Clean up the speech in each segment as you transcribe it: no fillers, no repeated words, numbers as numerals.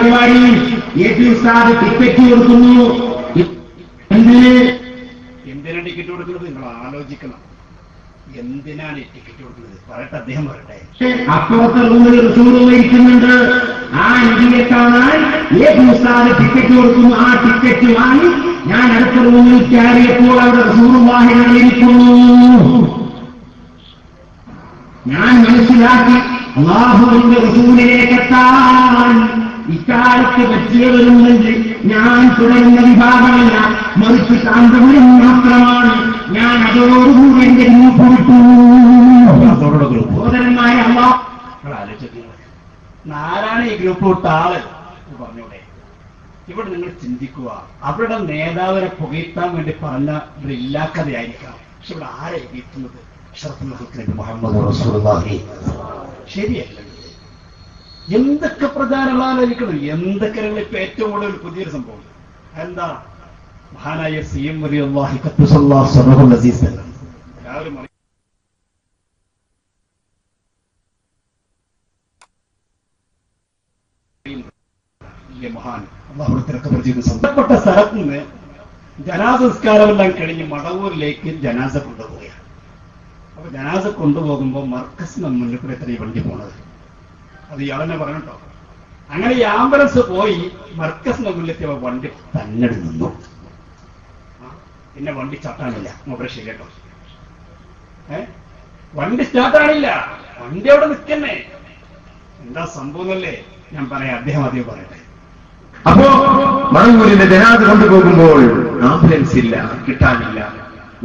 പരിപാടി. എ.പി. ഉസ്താദ് ടിക്കറ്റ് കൊടുക്കുന്നു. എന്തിനാണ് ടിക്കറ്റ് കൊടുക്കുന്നത്? നിങ്ങൾ ആലോചിക്കണം. എന്തിനാണ് ഈ ടിക്കറ്റ് കൊടുക്കുന്നത്? പറയട്ടെ, അദ്ദേഹം പറയട്ടെ. അപ്പുറത്തെ റൂമിൽ റസൂലുള്ളാഹി ഇരിക്കുന്നുണ്ട്. ആ നബിയെ കാണാൻ എ.പി. ഉസ്താദ് ടിക്കറ്റ് കൊടുക്കുന്നു. ആ ടിക്കറ്റ് വാങ്ങി ഞാൻ അടുത്ത റൂമിൽ കയറിയപ്പോൾ അവിടെ റസൂലുള്ളാഹി ഇരിക്കുന്നു. ഞാൻ മനസ്സിലാക്കി അല്ലാഹുവിന്റെ റസൂലിലേക്ക് എത്താൻ ഇക്കാലത്ത് പറ്റിയവരുണ്ടെങ്കിൽ ഞാൻ തുടരുന്ന വിഭാഗമല്ല, മറിച്ച് കാന്തപുരം മാത്രമാണ്. ഞാൻ അതോടുകൂടി എന്റെ ഗ്രൂപ്പ് വിട്ടു. സഹോദരന്മാരെ, ആരാണ് ഈ ഗ്രൂപ്പ് വിട്ട ആള് പറഞ്ഞൂടെ? ഇവിടെ നിങ്ങൾ ചിന്തിക്കുക, അവരുടെ നേതാവിനെ പുകഴ്ത്താൻ വേണ്ടി പറഞ്ഞ ഇല്ലാക്കഥയായിരിക്കാം. പക്ഷെ ഇവിടെ ആരെ എത്തുന്നത്? മുഹമ്മദ് റസൂലുള്ളാഹി. ശരിയല്ല. എന്തൊക്കെ പ്രചാരങ്ങളായിരിക്കണം, എന്തൊക്കെ ഇപ്പൊ ഏറ്റവും കൂടുതൽ പുതിയൊരു സംഭവം എന്താ? മഹാനായ സി.എം. റളിയല്ലാഹു ഖദ്ദസല്ലാഹു സിർറഹുൽ അസീസ് എല്ലാവരും മഹാൻ ബന്ധപ്പെട്ട സ്ഥലത്ത് നിന്ന് ജനാസ സംസ്കാരമെല്ലാം കഴിഞ്ഞ് മടവൂരിലേക്ക് ജനാസ കൊണ്ടുപോവുകയാണ്. അപ്പൊ ജനാസ കൊണ്ടുപോകുമ്പോൾ മർക്കസിന് മുന്നിൽ കൂടെ എത്ര വണ്ടി പോണത്? അത് ഇയാളെന്നെ പറഞ്ഞോ. അങ്ങനെ ഈ ആംബുലൻസ് പോയി മർക്കസിന്റെ മുന്നിലെത്തിയ വണ്ടി തന്നെ നിന്നു. പിന്നെ വണ്ടി സ്റ്റാർട്ടാണില്ല. ഓപ്പറേഷൻ കേട്ടോ, വണ്ടി സ്റ്റാർട്ടാണില്ല. വണ്ടി അവിടെ നിൽക്കന്നെ. എന്താ സംഭവമല്ലേ ഞാൻ പറയാം. അദ്ദേഹം അധികം പറയട്ടെ. അപ്പോ മടവൂരിന്റെ ജനാസ കൊണ്ടുപോകുമ്പോൾ ആംബുലൻസ് ഇല്ല, കിട്ടാനില്ല.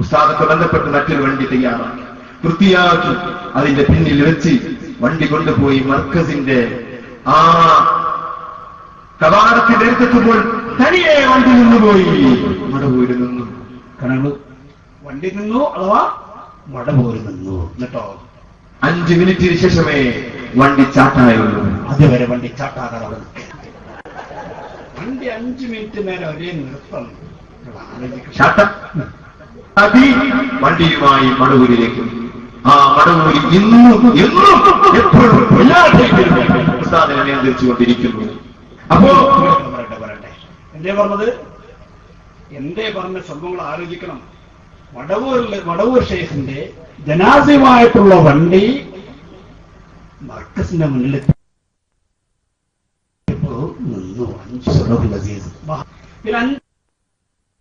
ഉസ്താദൊക്കെ ബന്ധപ്പെട്ട് മറ്റൊരു വണ്ടി തയ്യാറാക്കി വൃത്തിയാക്കി അതിന്റെ പിന്നിൽ വെച്ച് വണ്ടി കൊണ്ടുപോയി മർക്കസിന്റെ ആ കവാടത്തിന്റെ അടുത്തെത്തുമ്പോൾ തനിയെ വണ്ടി നിന്നുപോയി. മടവൂര് നിന്നു. കാരണം വണ്ടി നിന്നു, അഥവാ മടവൂര് നിന്നു. എന്നിട്ടോ 5 മിനിറ്റിന് ശേഷമേ വണ്ടി ചാട്ടായുള്ളൂ. അതുവരെ വണ്ടി ചാട്ടാകാതെ അവിടെ നിൽക്കുക. വണ്ടി 5 മിനിറ്റ് നേരം ഒരേ നിർത്തം. വണ്ടിയുമായി മടവൂരിലേക്ക്. ആ മടവൂരി ഇന്നും എപ്പോഴും ഉസ്താദിനെ നിയന്ത്രിച്ചുകൊണ്ടിരിക്കുന്നു. അപ്പോ പറയട്ടെ, എന്തേ പറഞ്ഞ സംഭവങ്ങൾ ആലോചിക്കണം. വടവൂർ ഷെയ്ഖിന്റെ ജനാസയുമായിട്ടുള്ള വണ്ടി മർക്കസിന്റെ മുന്നിൽ നിന്നു.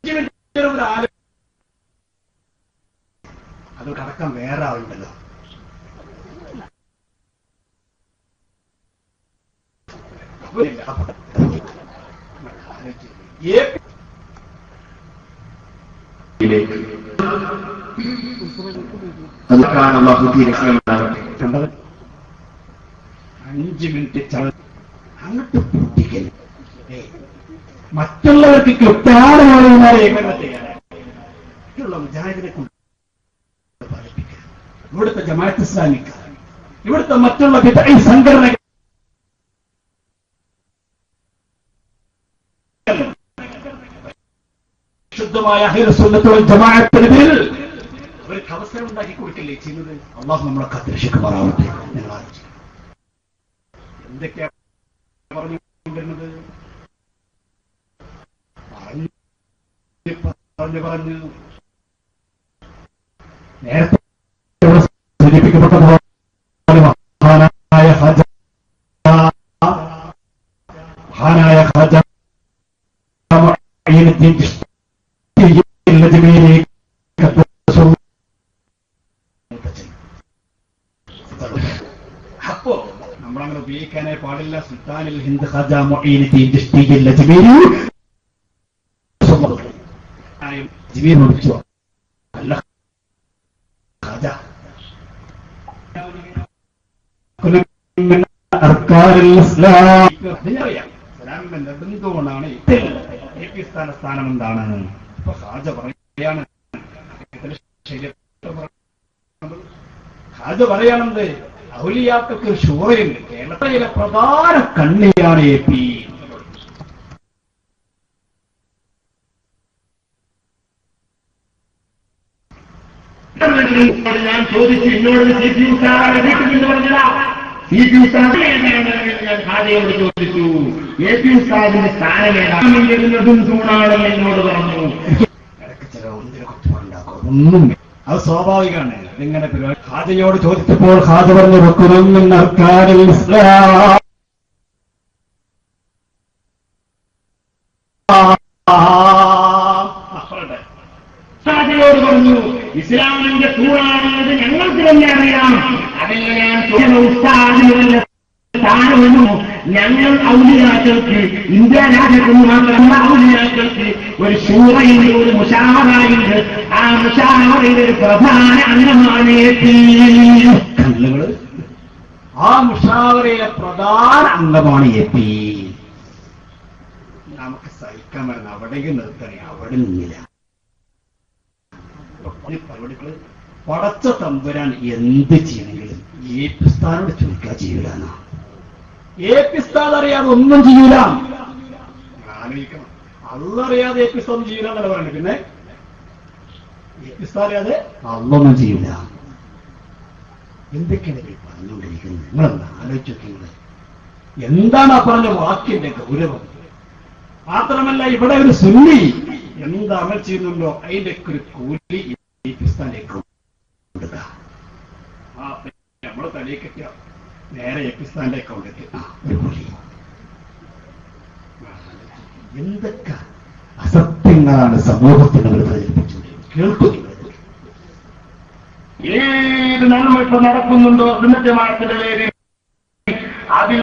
5 മിനിറ്റ് അത് കടക്കാൻ വേറെ ആളുണ്ടല്ലോ. കണ്ടത് 5 മിനിറ്റ് അങ്ങോട്ട് പൊട്ടിക്കൽ. മറ്റുള്ളവർക്ക് കിട്ടാതെ മറ്റുള്ള മുജാഹിദിനെ കൊണ്ട് പഠിപ്പിക്കുക. ഇവിടുത്തെ ജമാഅത്ത് ഇസ്ലാമിക്ക, ഇവിടുത്തെ മറ്റുള്ള ബിദ്അ സംഘടനകൾ ശുദ്ധമായ അഹ്ലുസ് സുന്നത്ത് വൽ ജമാഅത്തിന്റെ പേരിൽ അവർക്ക് അവസരം ഉണ്ടാക്കി കൊടുക്കല്ലേ ചെയ്യുന്നത്? അല്ലാഹു നമ്മളെ കാത്തുരക്ഷിക്കുമാറാവട്ടെ. എന്തൊക്കെയാ പറഞ്ഞുകൊണ്ടിരുന്നത്? പറഞ്ഞു നേരത്തെ സൂചിപ്പിക്കപ്പെട്ടതുപോലെ മഹാനായ ഖാജ അപ്പോ നമ്മളങ്ങനെ ഉപയോഗിക്കാനേ പാടില്ല. സുൽത്താനുൽ ഹിന്ദ് ഖാജ മുഈനുദ്ദീൻ ചിശ്തിയിൽ അജ്മീരി അല്ല ഖാജ നിർബന്ധമാണ്. സ്ഥാനം എന്താണ്? ഇപ്പൊ ഖാജ പറയാണ്, ഖാജ പറയാണെന്ത്? ഔലിയാക്കൾക്ക് ഒരു ഷൂറയുണ്ട്. കേരളത്തിലെ പ്രധാന കണ്ണിയാണ് AP. ഞാൻ ചോദിച്ചു, എന്നോട് വീട്ടിൽ നിന്ന് പറഞ്ഞതാ. CP ഉസ്താദ് ഞാൻ ഹാജയോട് ചോദിച്ചു. AP ഉസ്താദിന്റെ സ്ഥാനം ഏതാണെന്നതും തൂണാണെന്ന് എന്നോട് പറഞ്ഞു. ഇടയ്ക്ക് ചില ഒന്നിനെ കുറ്റമുണ്ടാക്കും, ഒന്നും അത് സ്വാഭാവികമാണ്. അതിങ്ങനെ ഹാജയോട് ചോദിച്ചപ്പോൾ ഹാജ പറഞ്ഞു വെക്കുന്നൊന്നും അർക്കാനിൽ ഇസ്ലാം ോട് പറഞ്ഞു ഇസ്ലാമിന്റെ തൂണാണെന്നത് ഞങ്ങൾക്ക് തന്നെ അറിയാം. അതെങ്ങനെയാണ് ഉസ്താദിനുള്ള സ്ഥാനമെന്നും ഞങ്ങൾ ഔലിയാക്കൾക്ക് ഇന്ത്യ രാജ്യത്തിന് മാത്രമല്ല ഔലിയാക്കൾക്ക് ഒരു ശൂറയുണ്ട്, ഒരു മുശാവറയുണ്ട്. ആ മുശാവറയുടെ ഒരു പ്രധാന അംഗമാണ് ആ മുഷാവറയിലെ പ്രധാന അംഗമാണ് AP. നമുക്ക് സഹിക്കാൻ വരുന്ന അവിടേക്ക് നിർത്തണേ, അവിടെ നിന്നില്ല. പരിപാടികള് പടച്ച തമ്പുരാൻ എന്ത് ചെയ്യണമെങ്കിലും AP സ്ഥാനോട് ചോദിക്കാൻ ചെയ്യൂലാണ്. AP സ്ഥാനം അറിയാതെ ഒന്നും ചെയ്യൂല. ആലോചിക്കണം, അല്ലറിയാതെ AP സ്ഥാനം ചെയ്യൂല എന്നല്ല പറയുന്നത്. പിന്നെ AP സ്ഥാനം അറിയാതെ അല്ലൊന്നും ചെയ്യൂല. എന്തൊക്കെയാണ് പറഞ്ഞുകൊണ്ടിരിക്കുന്നത്? നിങ്ങളെന്താ ആലോചിച്ചോക്കുന്നത്? എന്താണ് ആ പറഞ്ഞ വാക്കിന്റെ ഗൗരവം? മാത്രമല്ല ഇവിടെ ഒരു സുന്നി എന്ത് അമൽ ചെയ്യുന്നുണ്ടോ അതിന്റെ ഒരു കൂലി ഏപ്പിസ്ഥാനിലേക്ക് കൊടുക്കുക. നമ്മളെ തലയിൽ കിട്ടിയ നേരെ ഏപ്പിസ്ഥാന്റെ അക്കൗണ്ടിലേക്ക് ഒരു കൂലി. എന്തൊക്കെ അസത്യങ്ങളാണ് സമൂഹത്തിന് അവർ പ്രചരിപ്പിച്ചുകൊണ്ടിരിക്കുന്നത്. കേൾക്കുന്നില്ല. ഏത് നന്മ ഇപ്പൊ നടക്കുന്നുണ്ടോ സുന്നത്തമാത്തിന്റെ പേരിൽ അതിൽ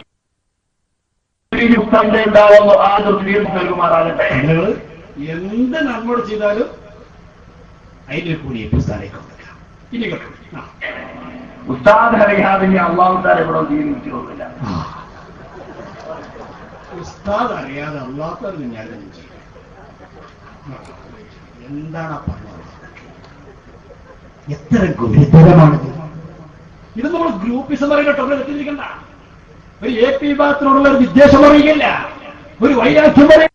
ഉണ്ടാവുന്നു. ആദ്യം തീർപ്പ് നൽകുമാറാകട്ടെ. എന്ത് നമ്മോട് ചെയ്താലും അതിന്റെ കൂടി ഏപ്പിസ്ഥാനേക്ക് കൊടുക്കാം. ഇനി കേട്ടോ, ഉസ്താദ് അറിയാതെ അള്ളാഹുത്താൻ എവിടെ ജീവിച്ചില്ല. ഉസ്താദ് അറിയാതെ അള്ളാഹുത്താൻ ഞാൻ എന്താണ് പറഞ്ഞത്? എത്ര ഗുരുതരമാണിത്. ഇത് നമ്മൾ ഗ്രൂപ്പിസം പറയുന്നുണ്ടോ? തെറ്റിരിക്കണ്ട. ഒരു AP വിഭാഗത്തിനോടുള്ള ഒരു വിദ്വേഷം പറയുകയില്ല, ഒരു വൈരാഗ്യം പറയും.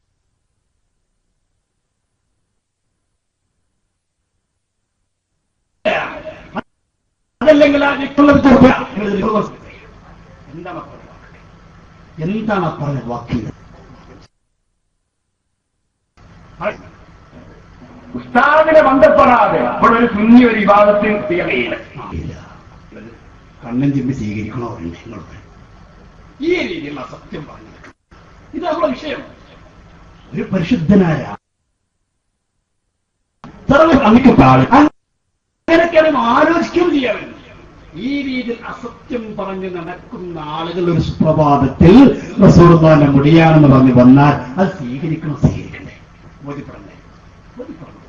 അതല്ലെങ്കിൽ ആ എന്താണ് പറഞ്ഞ വാക്കിൽ? ഉസ്താദിനെ ബന്ധപ്പെടാതെ ഇവിടെ ഒരു കുഞ്ഞി ഒരു വിവാദത്തിൽ തീയറിയില്ല. കണ്ണൻ ചിമ്പി സ്വീകരിക്കണോ? നിങ്ങളോട് ഈ രീതിയിലുള്ള സത്യം പറഞ്ഞു. ഇത് നമ്മുടെ വിഷയം. ഒരു പരിശുദ്ധനായ അങ്ങനെയൊക്കെയാണ് ആലോചിക്കുകയും ചെയ്യാറുണ്ട്. ഈ രീതിയിൽ അസത്യം പറഞ്ഞ് നടക്കുന്ന ആളുകൾ ഒരു സുപ്രഭാതത്തിൽ റസൂലുള്ളാഹിന്റെ മുടിയാണെന്ന് പറഞ്ഞ് വന്നാൽ അത് സ്വീകരിക്കണ്ടേ? ബോധ്യപ്പെടണ്ടേ?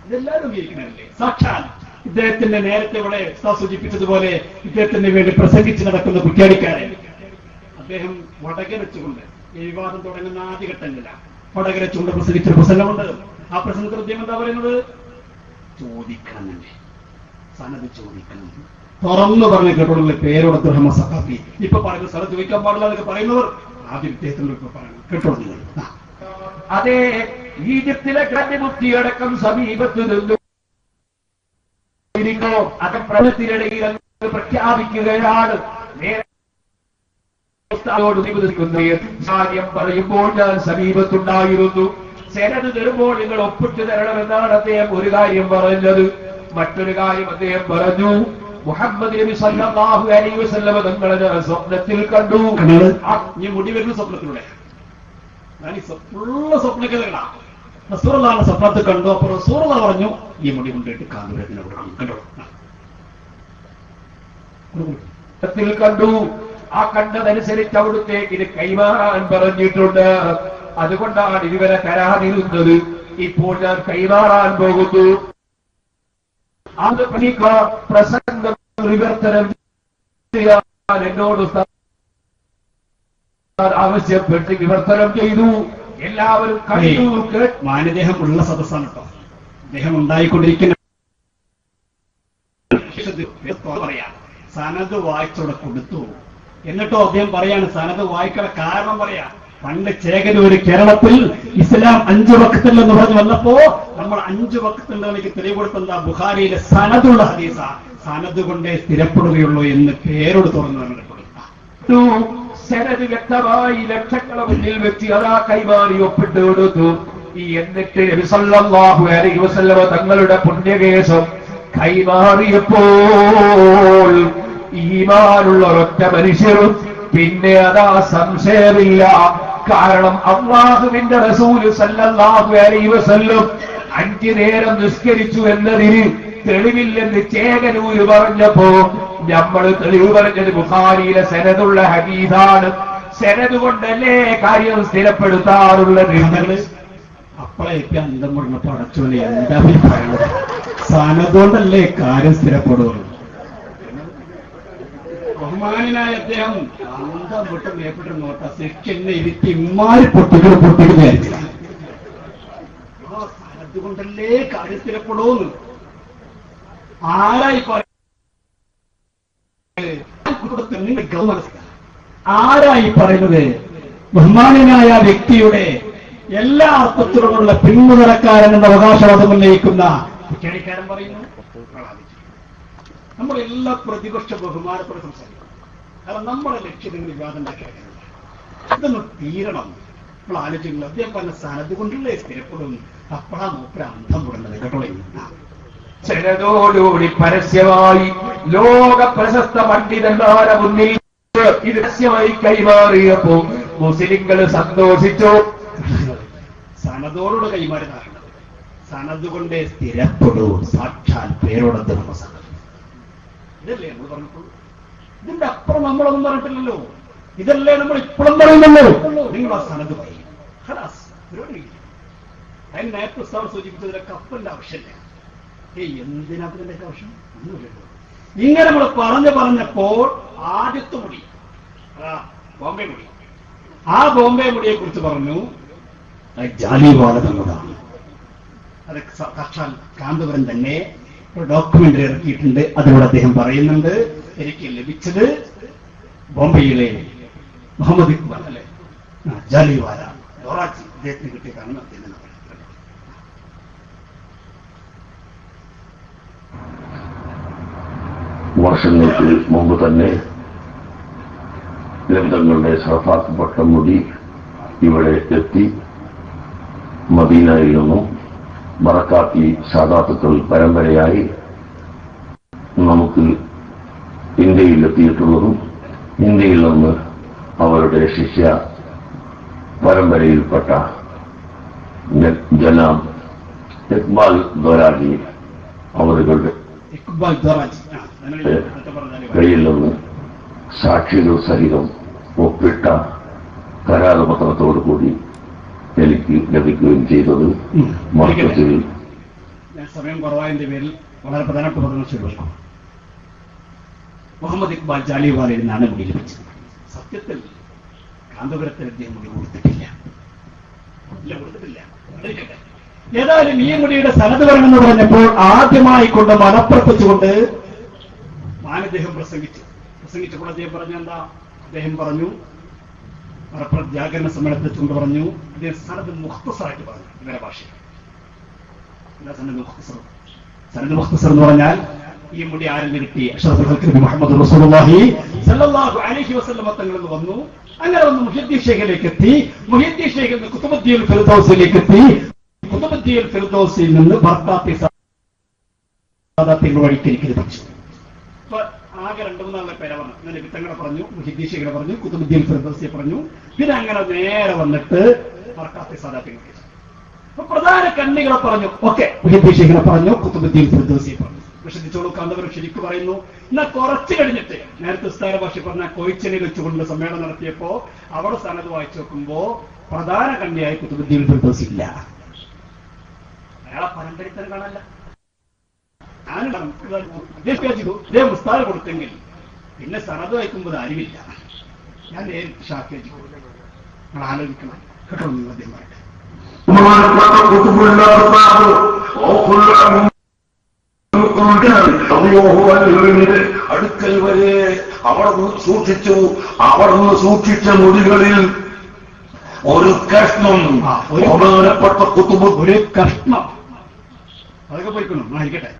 ഇതെല്ലാവരും ഉപയോഗിക്കണല്ലേ? സാക്ഷാൽ ഇദ്ദേഹത്തിന്റെ നേരത്തെ ഇവിടെ സൂചിപ്പിച്ചതുപോലെ ഇദ്ദേഹത്തിന് വേണ്ടി പ്രസംഗിച്ച് നടക്കുന്ന കുറ്റ്യാടിക്കാരൻ അദ്ദേഹം വടകരച്ചുകൊണ്ട് ഈ വിവാദം തുടങ്ങുന്ന ആദ്യഘട്ടങ്ങളിലാണ് വടകരച്ചുകൊണ്ട് പ്രസംഗിച്ചൊരു പ്രസംഗമുണ്ട്. ആ പ്രസംഗത്തിൽ അദ്ദേഹം എന്താ പറയുന്നത്? ചോദിക്കണം തന്നെ, സനത് ചോദിക്കണം. തുറന്നു പറഞ്ഞ് കേട്ടോളൂ. പേരോട് ദുർഹമ സഖാഫി ഇപ്പൊ പറയുന്ന സ്ഥലത്ത് ചോദിക്കാൻ പാടില്ല എന്നൊക്കെ പറയുന്നവർ ആദ്യം ഇദ്ദേഹത്തിനോട് ഇപ്പൊ പറയണം. കേട്ടോളൂ നിങ്ങൾ. അതേ ഈജിപ്തിലെ ഗ്രന്ഥമുക്തിയടക്കം സമീപത്ത് നിന്നു അകപ്രവത്തിനിടയിൽ പ്രഖ്യാപിക്കുകയാണ്. കാര്യം പറയുമ്പോൾ ഞാൻ സമീപത്തുണ്ടായിരുന്നു. സെനത് തരുമ്പോൾ നിങ്ങൾ ഒപ്പിട്ട് തരണമെന്നാണ് അദ്ദേഹം ഒരു കാര്യം പറഞ്ഞത്. മറ്റൊരു കാര്യം അദ്ദേഹം പറഞ്ഞു, മുഹമ്മദ് നബി സല്ലല്ലാഹു അലൈഹി വസല്ലം തങ്ങളെ ഞാൻ സ്വപ്നത്തിൽ കണ്ടു. ഈ മുടി വരുന്ന സ്വപ്നത്തിലൂടെ ഞാൻ ഈ സ്വപ്നക്കഥകളാണ്. റസൂലുള്ളാഹിന്റെ സ്വപ്നത്തിൽ കണ്ടു. അപ്പൊ റസൂലുള്ളാഹി പറഞ്ഞു, ഈ മുടി കൊണ്ടിട്ട് കാന്തപുരത്തിന് കണ്ടോ കണ്ടു. ആ കണ്ടതനുസരിച്ച് അവിടുത്തേക്ക് ഇത് കൈമാറാൻ പറഞ്ഞിട്ടുണ്ട്. അതുകൊണ്ടാണ് ഇതുവരെ തരാതിരുന്നത്. ഇപ്പോൾ ഞാൻ കൈമാറാൻ പോകുന്നു. അത് പ്രസംഗം വിവർത്തനം ചെയ്യാൻ എന്നോട് ആവശ്യപ്പെട്ട് വിവർത്തനം ചെയ്തു. എല്ലാവരും കഴിഞ്ഞു. മാനദേഹം ഉള്ള സദസ്സാണ് കേട്ടോ. അദ്ദേഹം ഉണ്ടായിക്കൊണ്ടിരിക്കുന്ന പറയാം. സനത് വായിച്ചോടെ കൊടുത്തു. എന്നിട്ടോ അദ്ദേഹം പറയാണ് സനത് വായിക്കുന്ന കാരണം പറയാ. പണ്ട് ചേകനൂര് കേരളത്തിൽ ഇസ്ലാം 5 വഖ്തില്ലെന്ന് പറഞ്ഞു വന്നപ്പോ നമ്മൾ 5 വഖ്തുണ്ടെന്ന് തെളിവ് കൊടുത്ത ബുഖാരിയിലെ സനതുള്ള ഹദീസ. സനത് കൊണ്ടേ സ്ഥിരപ്പെടുകയുള്ളൂ എന്ന് പേരോട് തുറന്നു പറഞ്ഞു. സനദ് വ്യക്തമായി ലക്ഷങ്ങളെ മുന്നിൽ വെച്ച് അതാ കൈമാറി ഒപ്പിട്ട് കൊടുത്തു. എന്നിട്ട് നബി സല്ലല്ലാഹു അലൈഹി വസല്ലമ തങ്ങളുടെ പുണ്യകേശം കൈമാറിയപ്പോൾ ഈമാനുള്ള ഒരൊറ്റ മനുഷ്യരും പിന്നെ അതാ സംശയമില്ല. കാരണം അല്ലാഹുവിന്റെ റസൂല് സല്ലല്ലാഹു അലൈഹി വസല്ലം 5 നേരം നിസ്കരിച്ചു എന്നതിന് തെളിവില്ലെന്ന് ചേകനൂര് പറഞ്ഞപ്പോ നമ്മൾ തെളിവ് പറഞ്ഞത് ബുഖാരിയിലെ സനദുള്ള ഹദീസാണ്. സനദ് കൊണ്ടല്ലേ കാര്യം സ്ഥിരപ്പെടുത്താറുള്ളത്. അപ്പോഴേക്ക് അന്തം മുറിഞ്ഞ പടച്ചോനെ എന്താ പറയുന്നത്? സനദോണ്ടല്ലേ കാര്യം സ്ഥിരപ്പെടുള്ളൂ. ബഹുമാനായ അദ്ദേഹം അന്തം വിട്ട് മേപ്പിട്ട് നോട്ട സെക്കൻഡ് ഇരുത്തി ഇമ്മാരി പൊട്ടിക്കുന്നതായിരിക്കും. സനദ് കൊണ്ടല്ലേ കാര്യം സ്ഥിരപ്പെടുന്നു. ആരായി ആരായി പറയുന്നത്? ബഹുമാനായ വ്യക്തിയുടെ എല്ലാ അർത്ഥത്തിലുമുള്ള പിന്മുതലക്കാരൻ എന്ന അവകാശവാദം ഉന്നയിക്കുന്ന കുറ്റടിക്കാരൻ പറയുന്നു. നമ്മളെല്ലാ പ്രതിപക്ഷ ബഹുമാനത്തോടെ സംസാരിക്കണം. കാരണം നമ്മുടെ ലക്ഷ്യങ്ങൾ വിവാദം ഉണ്ടാക്കിയാൽ ഇതൊന്നും തീരണം. നമ്മൾ ആലോചിക്കുന്നത് അദ്ദേഹം പറഞ്ഞ സനദ് കൊണ്ടുള്ള സ്ഥിരപ്പെടുന്നു. അപ്പോഴാ മൂപ്പര അന്തം വിടുന്നത് കേട്ടോ. സനദോടുകൂടി പരസ്യമായി ലോക പ്രശസ്ത പണ്ഡിതന്മാരെ മുന്നിൽ ഇത് രഹസ്യമായി കൈമാറിയപ്പോ മുസ്ലിങ്ങൾ സന്തോഷിച്ചു. സനദോടുകൂടെ കൈമാറിയതാണ്. സനദ് കൊണ്ടേ സ്ഥിരപ്പെടൂ. സാക്ഷാൽ പേരോടത്ത് നമ്മ സനദ്. ഇതല്ലേ നമ്മൾ പറഞ്ഞിട്ടുള്ളൂ. ഇതിന്റെ അപ്പുറം നമ്മളൊന്നും പറഞ്ഞിട്ടില്ലല്ലോ. ഇതല്ലേ നമ്മൾ ഇപ്പോഴും പറയുന്നല്ലോ. നിങ്ങൾ ആ സനദ് പറയും. അതിന് നേരത്തെ സാർ സൂചിപ്പിച്ചതിന്റെ കപ്പലിന്റെ ആവശ്യമില്ല. എന്തിനകത്തിന്റെ ആവശ്യം ഒന്നുമില്ലല്ലോ. ഇങ്ങനെ നമ്മൾ പറഞ്ഞപ്പോൾ ആദ്യത്തെ മുടി ബോംബെ മുടി, ആ ബോംബെ മുടിയെ കുറിച്ച് പറഞ്ഞു ജാലിവാല തന്നതാണ്. അത് സാക്ഷാൽ കാന്തപുരം തന്നെ ഡോക്യുമെന്ററി ഇറക്കിയിട്ടുണ്ട്. അതിലൂടെ അദ്ദേഹം പറയുന്നുണ്ട്, എനിക്ക് ലഭിച്ചത് ബോംബെയിലെ മുഹമ്മദ് ഇക്ബാൽ അല്ലെ ജാലിവാല ദോറാജി അദ്ദേഹത്തിന് കിട്ടിയതാണ്. അദ്ദേഹം വർഷങ്ങൾക്ക് മുമ്പ് തന്നെ ലബ്ധങ്ങളുടെ സറഫാക്കപ്പെട്ട മുടി ഇവിടെ എത്തി. മദീനയിൽ നിന്നും ബറക്കാത്തി സാദാത്തുക്കൾ പരമ്പരയായി നമുക്ക് ഇന്ത്യയിലെത്തിയിട്ടുള്ളതും ഇന്ത്യയിൽ നിന്ന് അവരുടെ ശിഷ്യ പരമ്പരയിൽപ്പെട്ട ജനാബ് ഇക്ബാൽ ദോരാജി അവരുടെ കയ്യിൽ നിന്ന് സാക്ഷികൾ സഹിതം ഒപ്പിട്ട കരാറുപത്രത്തോടുകൂടി എനിക്ക് ലഭിക്കുകയും ചെയ്തത് മൊത്തത്തിൽ സമയം കുറവായതിന്റെ പേരിൽ വളരെ പ്രധാനപ്പെട്ട പദങ്ങൾ മുഹമ്മദ് ഇക്ബാൽ ജാലിവാലയിൽ നിന്നാണ് മുടി ലഭിച്ചത്. സത്യത്തിൽ കാന്തപുരത്തിൽ അദ്ദേഹം മുടി കൊടുത്തിട്ടില്ല. ഏതായാലും ഈ മുടിയുടെ സനദ് വരണമെന്ന് പറഞ്ഞപ്പോൾ ആദ്യമായി കൊണ്ട് മലപ്പുറപ്പിച്ചുകൊണ്ട് അദ്ദേഹം പ്രസംഗിച്ചപ്പോൾ അദ്ദേഹം പറഞ്ഞ എന്താ? അദ്ദേഹം പറഞ്ഞു, മലപ്പുറം ജാഗരണ സമ്മേളനത്തിൽ കൊണ്ട് പറഞ്ഞു, അദ്ദേഹം സനദ് മുഖ്തസറായിട്ട് പറഞ്ഞു. ഇവരുടെ ഭാഷയിൽ സനദ് മുഖ്തസർ എന്ന് പറഞ്ഞാൽ ഈ മുടി ആരെന്ന് കിട്ടി? അഷ്റഫുൽ ഖൽഖ് മുഹമ്മദ് റസൂലുള്ളാഹി സ്വല്ലല്ലാഹു അലൈഹി വസല്ലം തങ്ങളിൽ നിന്ന് വന്നു. അങ്ങനെ വന്ന് മുഹ്യിദ്ദീൻ ശൈഖിലേക്ക് എത്തി. മുഹ്യിദ്ദീൻ ശൈഖിൽ നിന്ന് ഖുതുബുദ്ദീൻ ഫിർദൗസിലേക്ക് എത്തി. ഖുതുബുദ്ദീൻ ഫിർദൗസിൽ നിന്ന് ബർക്കാത്തി സാദാത്തിന്റെ വഴിക്ക് എനിക്ക് ലഭിച്ചു. ആകെ 2-3 പേരെ പറഞ്ഞു. അങ്ങനെ വിത്തങ്ങളെ പറഞ്ഞു, മുഹ്യിദ്ദീൻ ശൈഖിനെ പറഞ്ഞു, ഖുതുബുദ്ദീൻ ഫിർദൗസിയെ പറഞ്ഞു. പിന്നെ അങ്ങനെ നേരെ വന്നിട്ട് ബർക്കാത്തി സാദാത്തിന് ലഭിച്ചു. അപ്പൊ പ്രധാന കണ്ണികളെ പറഞ്ഞു. ഓക്കെ, മുഹ്യിദ്ദീൻ ശൈഖിനെ പറഞ്ഞു, ഖുതുബുദ്ദീൻ ഫിർദൗസിയെ പറഞ്ഞു. വിശദിച്ചോളൂ. കാന്തപുരം ശരിക്കും പറയുന്നു. എന്നാൽ കുറച്ച് കഴിഞ്ഞിട്ട് നേരത്തെ ഉസ്താദ ഭാഷ പറഞ്ഞ കൊയിച്ചനിൽ വെച്ചുകൊണ്ട് സമ്മേളനം നടത്തിയപ്പോ അവിടെ സനദ് വായിച്ചു നോക്കുമ്പോ പ്രധാന കണ്ണിയായി ഖുതുബുദ്ദീൻ ഫിർദൗസി ഇല്ല. അയാളെ പരമ്പരത്തരം കാണല്ല. അദ്ദേഹം ഉസ്താദ് കൊടുത്തെങ്കിൽ പിന്നെ സനദ് വായിക്കുമ്പോൾ അറിവില്ല. ഞാൻ നേരിട്ട് ഷാക്കേജ് കൊടുക്കും. നിങ്ങൾ ആലോചിക്കണം കേട്ടോ. നിങ്ങൾ അദ്ദേഹം പറയട്ടെ. അടുക്കൽ വരെ അവിടുന്ന് സൂക്ഷിച്ച മുടികളിൽ ഒരു കഷ്ണം ബഹുമാനപ്പെട്ട കുത്തുബ്, ഒരു കഷ്ണം അതൊക്കെ പോയിക്കണം. ആയിക്കട്ടെ.